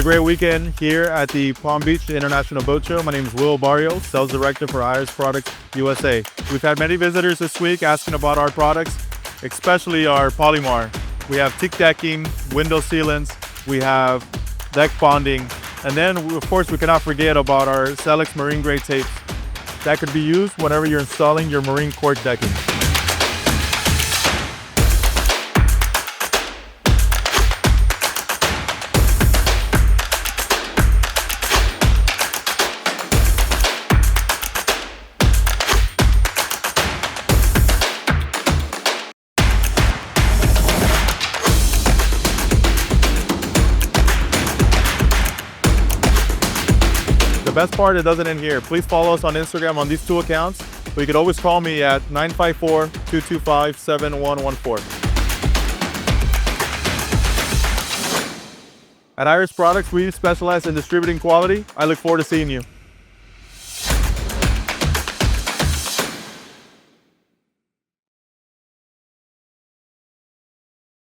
a great weekend here at the Palm Beach International Boat Show. My name is Barrio, Sales Director for Iris Products USA. We've had many visitors this week asking about our products, especially our Polymar. We have teak decking, window sealants, we have deck bonding, and then of course we cannot forget about our Cellux marine grade tapes that could be used whenever you're installing your marine cork decking. The best part, it doesn't end here. Please follow us on Instagram on these two accounts. But you can always call me at 954-225-7114. At Iris Products, we specialize in distributing quality. I look forward to seeing you.